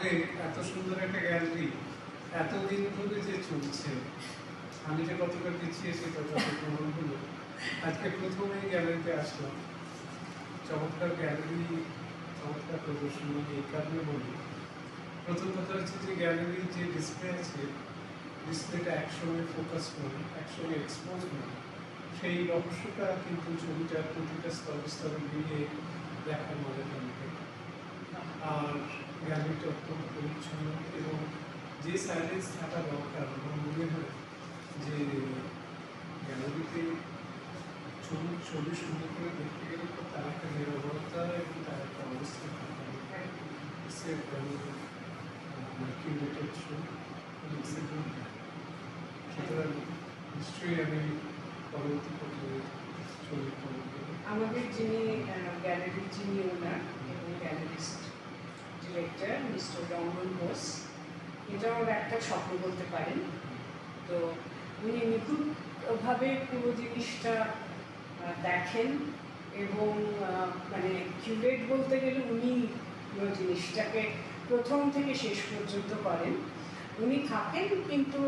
শহরে এত সুন্দর একটা গ্যালারি এতদিন ধরে যে চলছে, আমি যে কতটা পিছিয়ে সেটা প্রমাণ হলো। আজকে প্রথমেই গ্যালারিতে আসলাম, চমৎকার গ্যালারি, চমৎকার প্রদর্শনী। এই কারণে বলি, প্রথম কথা হচ্ছে যে গ্যালারির যে ডিসপ্লে আছে, ডিসপ্লেটা একসঙ্গে ফোকাস নয়, একসঙ্গে এক্সপোজ নয়। সেই রহস্যটা কিন্তু ছবিটার প্রতিটা স্তরে স্তরে মিলিয়ে দেখার মজা থাকে। আর গ্যালারিটা অত্যন্ত পরিচ্ছন্ন এবং যে সাইলেন্স থাকা দরকার, আমার মনে হয় যে গ্যালারিতে ছবি সুন্দর করে দেখতে গেলে তো তার একটা নিরবতা এবং তার একটা অবস্থা থাকতে হবে। সুতরাং নিশ্চয়ই আমি পরবর্তী পর্যায়ে ছবি আমাদের যিনি গ্যালারির যিনি ওনার এবং গ্যালারিস্ট ডিরেক্টর মিস্টার রমন বোস, এটাও একটা স্বপ্ন বলতে পারেন। তো উনি নিখুঁতভাবে পুরো জিনিসটা দেখেন এবং মানে কিউরেট বলতে গেলে উনি পুরো জিনিসটাকে প্রথম থেকে শেষ পর্যন্ত করেন। উনি থাকেন কিন্তু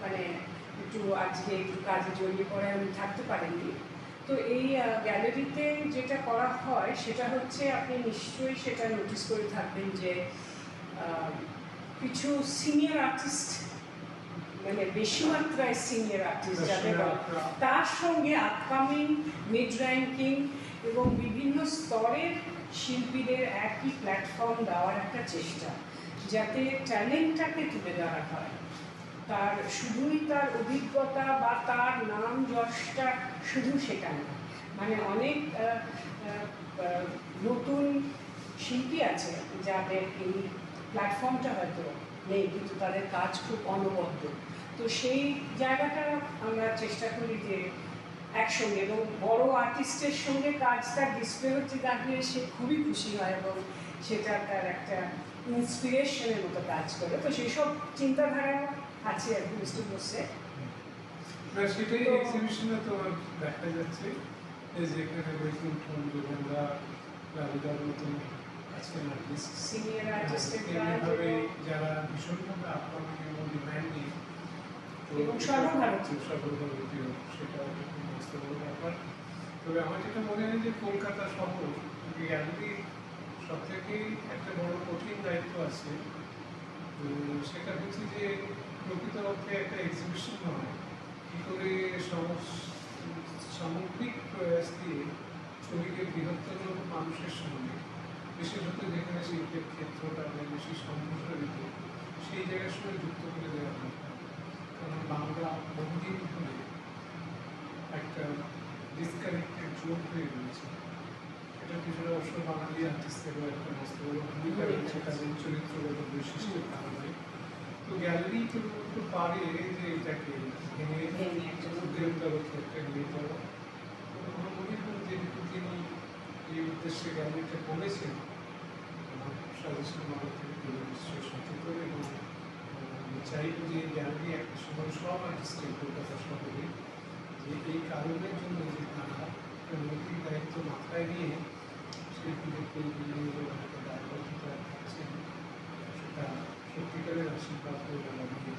মানে আজকে একটু কাজে জড়িয়ে পড়ে উনি থাকতে পারেননি। তো এই গ্যালারিতে যেটা করা হয় সেটা হচ্ছে, আপনি নিশ্চয়ই সেটা নোটিস করে থাকবেন যে কিছু সিনিয়র আর্টিস্ট, মানে বেশি মাত্রায় সিনিয়র আর্টিস্ট যাদের, তার সঙ্গে আপকামিং, মিড র্যাঙ্কিং এবং বিভিন্ন স্তরের শিল্পীদের একই প্ল্যাটফর্ম দেওয়ার একটা চেষ্টা, যাতে ট্যালেন্টটাকে তুলে ধরা হয়। তার শুধুই তার অভিজ্ঞতা বা তার নাম যশটা শুধু সেটা না, মানে অনেক নতুন শিল্পী আছে যাদের এই প্ল্যাটফর্মটা হয়তো নেই, কিন্তু তাদের কাজ খুব অনবদ্য। তো সেই জায়গাটা আমরা চেষ্টা করি যে একসঙ্গে, এবং বড় আর্টিস্টের সঙ্গে কাজটা ডিসপ্লে হচ্ছে দেখলে সে খুবই খুশি হয় এবং সেটা তার একটা ইন্সপিরেশনের মতো কাজ করে। তো সেই সব চিন্তাধারা আছে আর কি মিস্টার বোসে। সেটাই এক্সিবিশনে তো দেখা যাচ্ছে যে এখানে বৈকুণ্ঠন, যোগেন্দ্রা, রাবিদার মতন আজকের আর্টিস্ট, সিনিয়র আর্টিস্টের এইভাবে যারা ভীষণভাবে আপকামিং এবং ডিমান্ডিং এবং সর্বভারতীয়, সেটা খুব মস্ত বড় ব্যাপার। তবে আমার যেটা মনে হয় যে কলকাতা শহর গ্যালারি সব থেকেই একটা বড় কঠিন দায়িত্ব আছে। সেটা হচ্ছে যে প্রকৃত অর্থে একটা এক্সিবিশন নয়, কী করে সামগ্রিক প্রয়াস দিয়ে ছবিকে বৃহত্তর মানুষের সঙ্গে, বিশেষত যেখানে শিল্পের ক্ষেত্রটা অনেক বেশি সম্প্রসারিত, সেই জায়গার সঙ্গে যুক্ত করে দেওয়া দরকার। কারণ বাংলা বহুদিন ধরে একটা ডিসকানেক্টেড জোন হয়ে রয়েছে। এটা পিছনে অবশ্য বাঙালি আর্টিস্টেরও একটা মস্ত বড় ভূমিকা রয়েছে, তাদের চরিত্রগত বৈশিষ্ট্যের কারণে। তো গ্যালারি তো পারে যে এটাকে ভেঙে উদ্যোগগত একটা নিয়ে যাওয়া। তো আমার মনে হয় যেহেতু তিনি এই উদ্দেশ্যে গ্যালারিটা করেছেন, আমার সাজেশন আমার থেকে তিনি নিশ্চয়ই সচেতন, এবং আমি চাইব যে গ্যালারি একটা সময় সব আর্টিস্টের কলকাতা শহরে, যে এই কারণের জন্য যে তারা নৈতিক দায়িত্ব মাথায় নিয়ে শিল্পীদেরকে একটা দায়বদ্ধতা থাকছেন, সেটা সত্যিকারের আশীর্বাদ করে আমাদের